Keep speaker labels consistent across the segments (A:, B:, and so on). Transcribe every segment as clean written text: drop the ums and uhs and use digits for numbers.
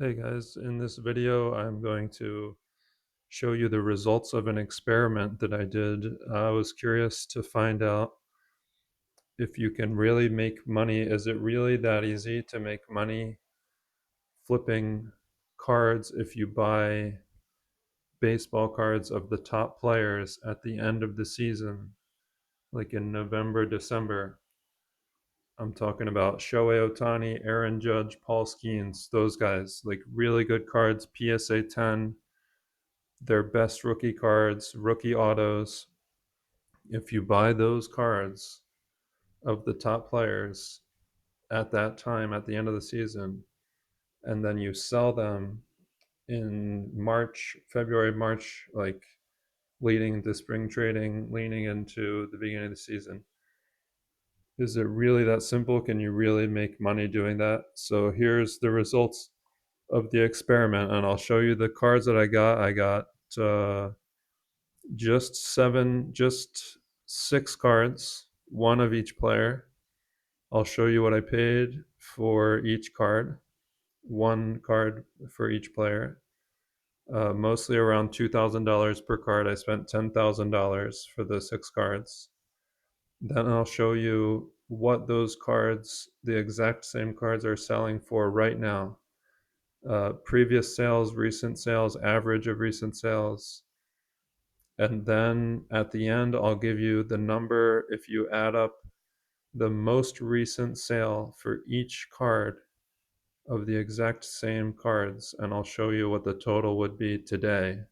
A: Hey guys, in this video I'm going to show you the results of an experiment that I did. I was curious to find out if you can really make money. Is it really that easy to make money flipping cards if you buy baseball cards of the top players at the end of the season, like in November, December? I'm talking about Shohei Ohtani, Aaron Judge, Paul Skenes, those guys, like really good cards, PSA 10, their best rookie cards, rookie autos. If you buy those cards of the top players at that time at the end of the season, and then you sell them in March, February, March, like leading into spring trading, leaning into the beginning of the season. Is it really that simple? Can you really make money doing that? So here's the results of the experiment, and I'll show you the cards that I got. I got uh, just 6 cards, one of each player. I'll show you what I paid for each card, one card for each player. Mostly around $2,000 per card. I spent $10,000 for the 6 cards. Then I'll show you what those cards, the exact same cards, are selling for right now. Previous sales, recent sales, average of recent sales. And then at the end, I'll give you the number if you add up the most recent sale for each card of the exact same cards, and I'll show you what the total would be today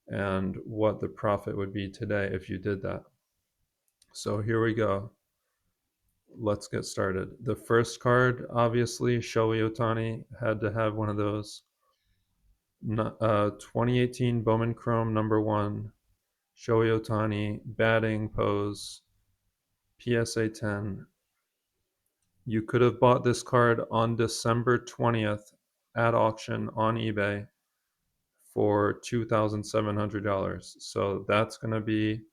A: and what the profit would be today if you did that. So here we go. Let's get started. The first card, obviously, Shohei Ohtani, had to have one of those. 2018 Bowman Chrome #1, Shohei Ohtani, batting pose, PSA 10. You could have bought this card on December 20th at auction on eBay for $2,700. So that's going to be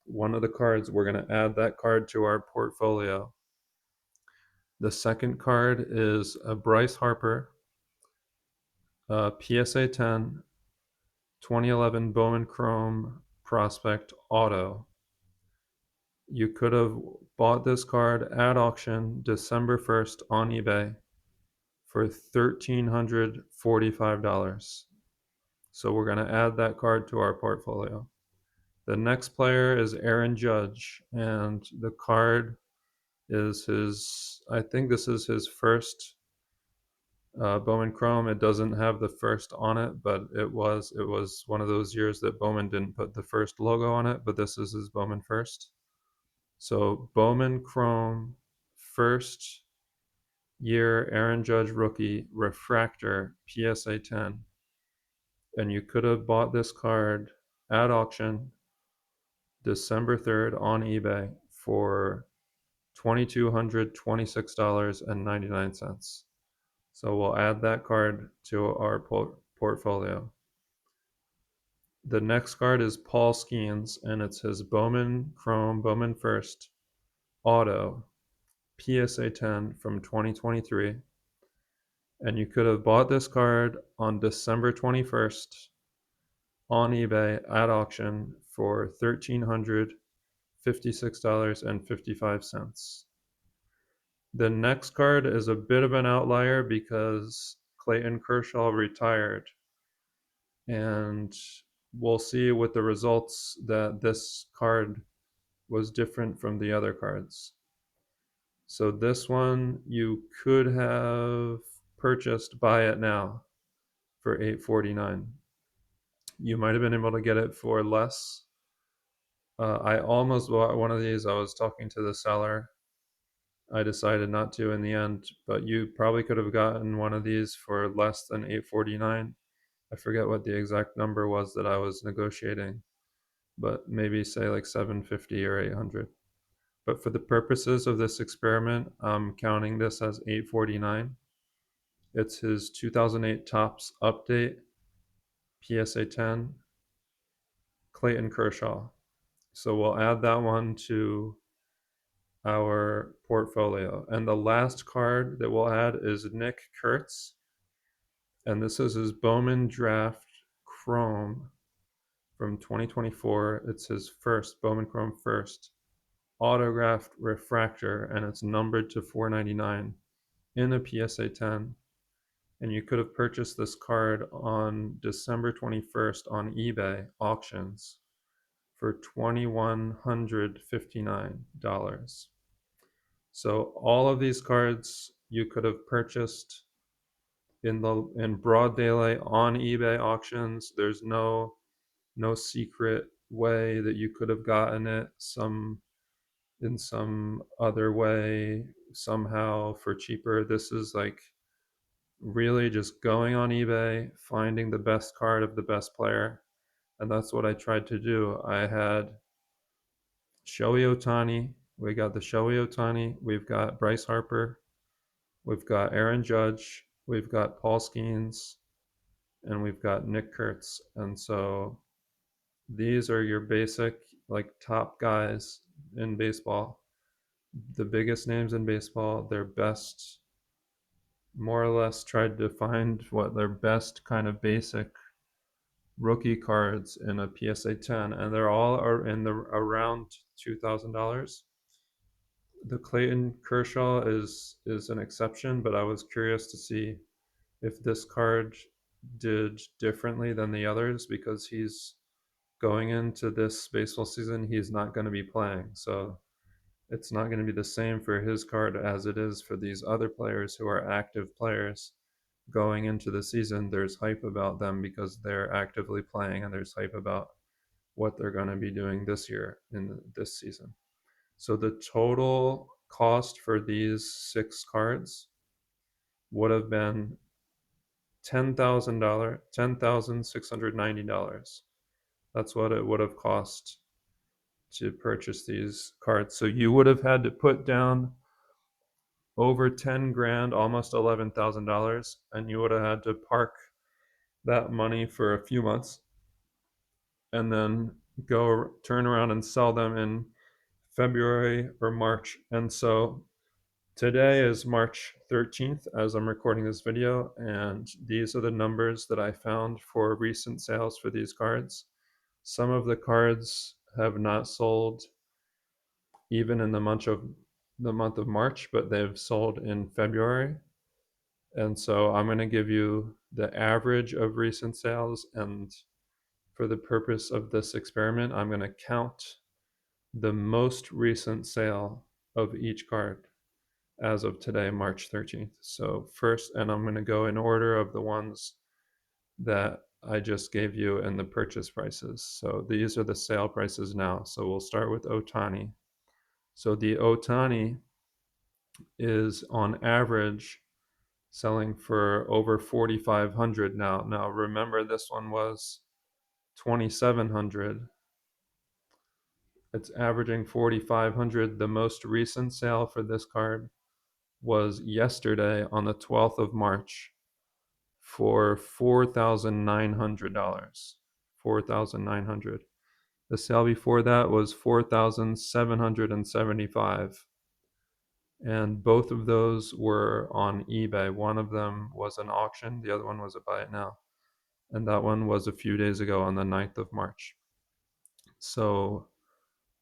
A: one of the cards. We're going to add that card to our portfolio. The second card is a Bryce Harper, PSA 10, 2011 Bowman Chrome Prospect Auto. You could have bought this card at auction December 1st on eBay for $1,345. So we're going to add that card to our portfolio. The next player is Aaron Judge, and the card is I think this is his first Bowman Chrome. It doesn't have the first on it, but it was one of those years that Bowman didn't put the first logo on it, but this is his Bowman first. So Bowman Chrome, first year Aaron Judge rookie, refractor, PSA 10. And you could have bought this card at auction December 3rd on eBay for $2,226.99. So we'll add that card to our portfolio. The next card is Paul Skenes, and it's his Bowman Chrome, Bowman First Auto, PSA 10 from 2023. And you could have bought this card on December 21st on eBay at auction for $1,356.55. The next card is a bit of an outlier because Clayton Kershaw retired, and we'll see with the results that this card was different from the other cards. So this one you could have purchased Buy It Now for $8.49. You might have been able to get it for less. I almost bought one of these. I was talking to the seller. I decided not to in the end, but you probably could have gotten one of these for less than $8.49. I forget what the exact number was that I was negotiating, but maybe say like $750 or $800. But for the purposes of this experiment, I'm counting this as $8.49. It's his 2008 Topps Update, PSA 10, Clayton Kershaw. So we'll add that one to our portfolio. And the last card that we'll add is Nick Kurtz, And this is his Bowman Draft Chrome from 2024. It's his first Bowman Chrome first autographed refractor, and it's numbered to 499 in a PSA 10. And you could have purchased this card on December 21st on eBay auctions for $2,159. So all of these cards you could have purchased in broad daylight on eBay auctions. There's no secret way that you could have gotten it in some other way somehow for cheaper. This is like really just going on eBay, finding the best card of the best player. And that's what I tried to do. I had Shohei Ohtani. We got the Shohei Ohtani. We've got Bryce Harper. We've got Aaron Judge. We've got Paul Skenes. And we've got Nick Kurtz. And so these are your basic, like, top guys in baseball. The biggest names in baseball, their best, more or less tried to find what their best kind of basic rookie cards in a PSA 10, and they're all are in the around $2,000. The Clayton Kershaw is an exception, but I was curious to see if this card did differently than the others because he's going into this baseball season, he's not going to be playing. So it's not going to be the same for his card as it is for these other players who are active players going into the season. There's hype about them because they're actively playing, and there's hype about what they're going to be doing this year in this season. So the total cost for these 6 cards would have been $10,690. That's what it would have cost to purchase these cards. So you would have had to put down over 10 grand, almost $11,000, and you would have had to park that money for a few months and then go turn around and sell them in February or March. And so today is March 13th as I'm recording this video, and these are the numbers that I found for recent sales for these cards. Some of the cards have not sold even in the month of March, but they've sold in February. And so I'm going to give you the average of recent sales, and for the purpose of this experiment, I'm going to count the most recent sale of each card as of today, March 13th. So first, and I'm going to go in order of the ones that I just gave you and the purchase prices. So these are the sale prices now. So we'll start with Ohtani. So the Ohtani is on average selling for over 4,500 now. Now remember, this one was 2,700. It's averaging 4,500. The most recent sale for this card was yesterday on the 12th of March for $4,900. 4,900. The sale before that was 4,775. And both of those were on eBay. One of them was an auction, the other one was a buy it now. And that one was a few days ago on the 9th of March. So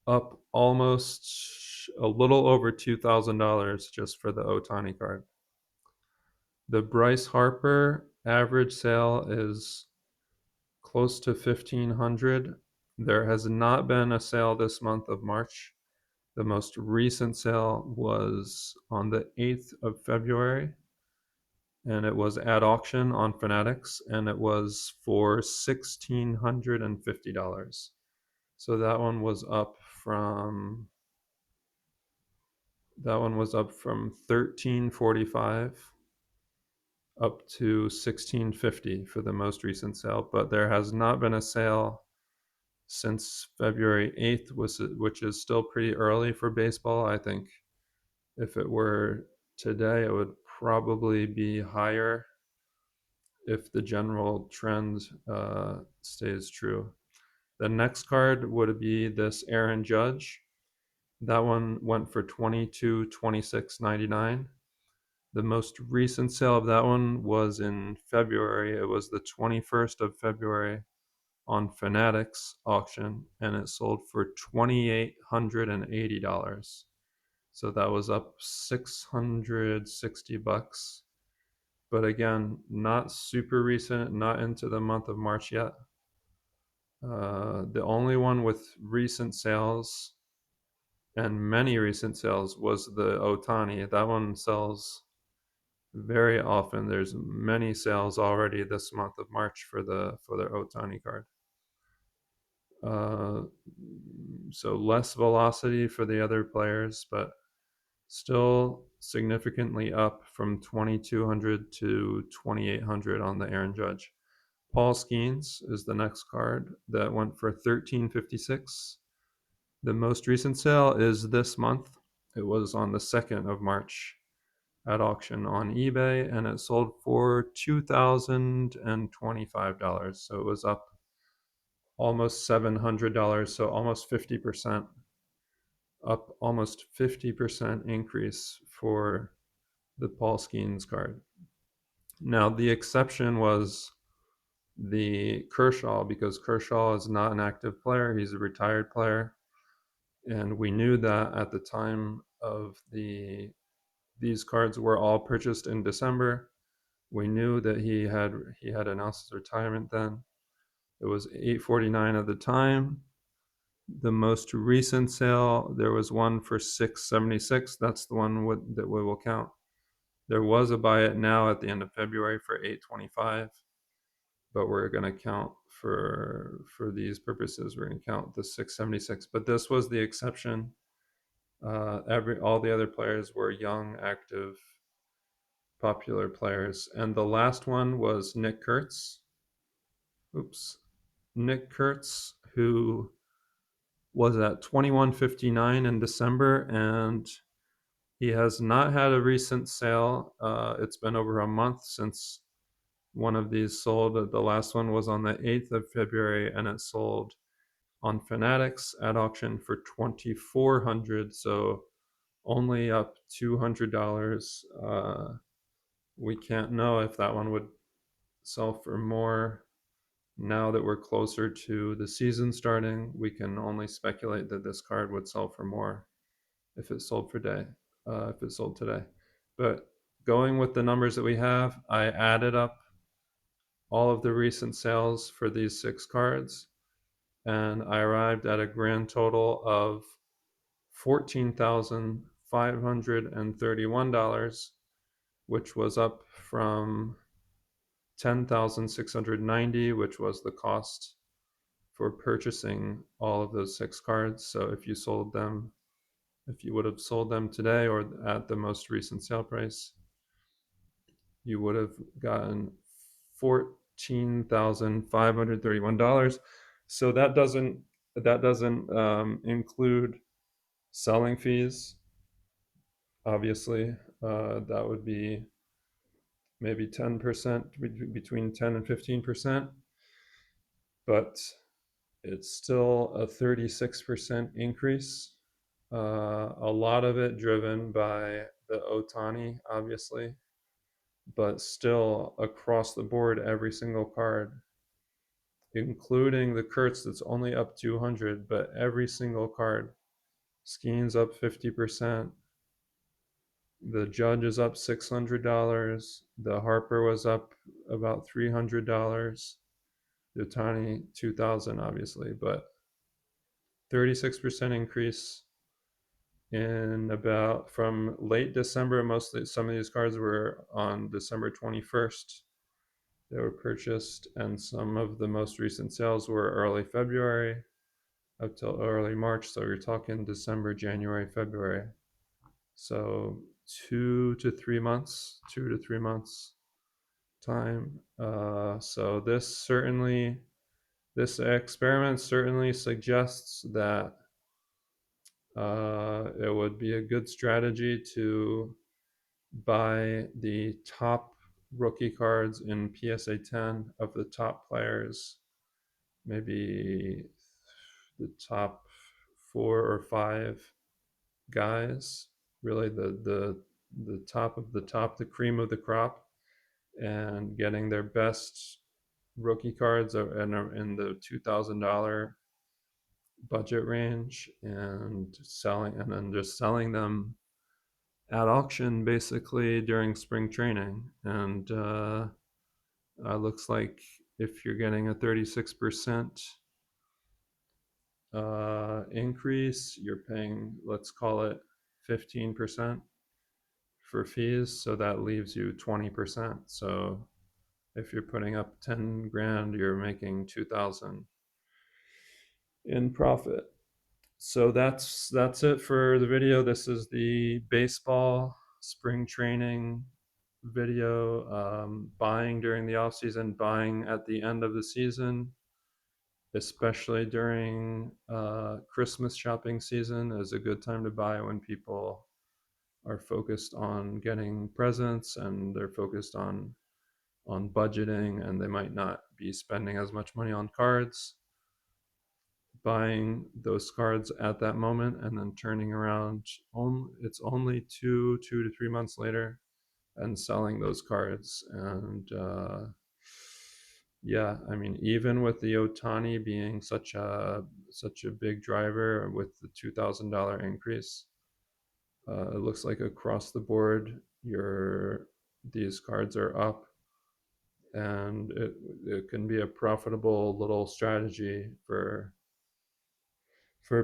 A: up almost a little over $2,000 just for the Ohtani card. The Bryce Harper average sale is close to 1,500. There has not been a sale this month of March. The most recent sale was on the 8th of February, and it was at auction on Fanatics, and it was for $1,650. So that one was up from 1345 up to 1650 for the most recent sale, but there has not been a sale since February 8th, which is still pretty early for baseball. I think if it were today, it would probably be higher if the general trend stays true. The next card would be this Aaron Judge. That one went for $22,26.99. The most recent sale of that one was in February. It was the 21st of February on Fanatics auction, and it sold for $2,880. So that was up 660 bucks. But again, not super recent, not into the month of March yet. The only one with recent sales and many recent sales was the Ohtani. That one sells very often. There's many sales already this month of March for the Ohtani card. Uh, so less velocity for the other players, but still significantly up from 2,200 to 2,800 on the Aaron Judge. Paul Skenes is the next card that went for 1356. The most recent sale is this month. It was on the 2nd of March at auction on eBay, and it sold for $2,025. So it was up almost $700, so almost 50%, up almost 50% increase for the Paul Skenes card. Now, the exception was the Kershaw, because Kershaw is not an active player. He's a retired player. And we knew that at the time of these cards were all purchased in December. We knew that he had announced his retirement then. It was $849 at the time. The most recent sale, there was one for $676. That's the one that we will count. There was a buy it now at the end of February for $825, but we're going to count for these purposes. We're going to count the $676. But this was the exception. All the other players were young, active, popular players. And the last one was Nick Kurtz. Nick Kurtz, who was at 2159 in December, and he has not had a recent sale. It's been over a month since one of these sold. The last one was on the 8th of February, and it sold on Fanatics at auction for 2,400. So only up $200. We can't know if that one would sell for more. Now that we're closer to the season starting, we can only speculate that this card would sell for more if it sold if it sold today. But going with the numbers that we have, I added up all of the recent sales for these 6 cards, and I arrived at a grand total of $14,531, which was up from $10,690, which was the cost for purchasing all of those 6 cards. So if you would have sold them today or at the most recent sale price, you would have gotten $14,531. So that doesn't include selling fees. Obviously, that would be maybe 10%, between 10 and 15%, but it's still a 36% increase. A lot of it driven by the Ohtani, obviously, but still across the board, every single card, including the Kurtz that's only up 200, but every single card, Skeens up 50%, the Judge is up $600, the Harper was up about $300, the Ohtani 2,000, obviously, but 36% increase in about from late December. Mostly, some of these cards were on December 21st. They were purchased, and some of the most recent sales were early February up till early March. So you're talking December, January, February. So 2 to 3 months time. So this experiment certainly suggests that it would be a good strategy to buy the top rookie cards in PSA 10 of the top players, maybe the top 4 or 5 guys, really the the top of the top, the cream of the crop, and getting their best rookie cards in the $2,000 budget range, and selling, and then just selling them at auction basically during spring training. And looks like if you're getting a 36% increase, you're paying, let's call it 15% for fees. So that leaves you 20%. So if you're putting up 10 grand, you're making 2,000 in profit. So that's it for the video. This is the baseball spring training video. Buying during the off season, buying at the end of the season, especially during Christmas shopping season, is a good time to buy when people are focused on getting presents and they're focused on budgeting, and they might not be spending as much money on cards. Buying those cards at that moment and then turning around, it's only 2 to 3 months later, and selling those cards. And yeah, I mean, even with the Ohtani being such a big driver with the $2,000 increase, it looks like across the board, these cards are up, and it can be a profitable little strategy for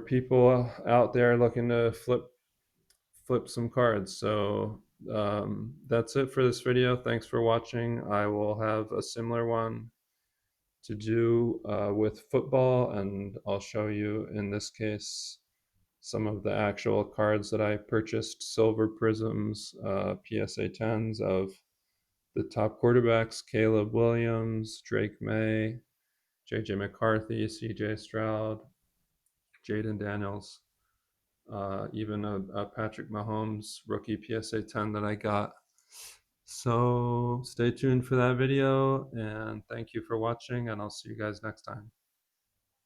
A: people out there looking to flip some cards. So that's it for this video. Thanks for watching. I will have a similar one to do with football, and I'll show you in this case some of the actual cards that I purchased, silver prisms, PSA 10s of the top quarterbacks: Caleb Williams, Drake May, JJ McCarthy, CJ Stroud, Jaden Daniels, even a Patrick Mahomes rookie PSA 10 that I got. So stay tuned for that video, and thank you for watching, and I'll see you guys next time.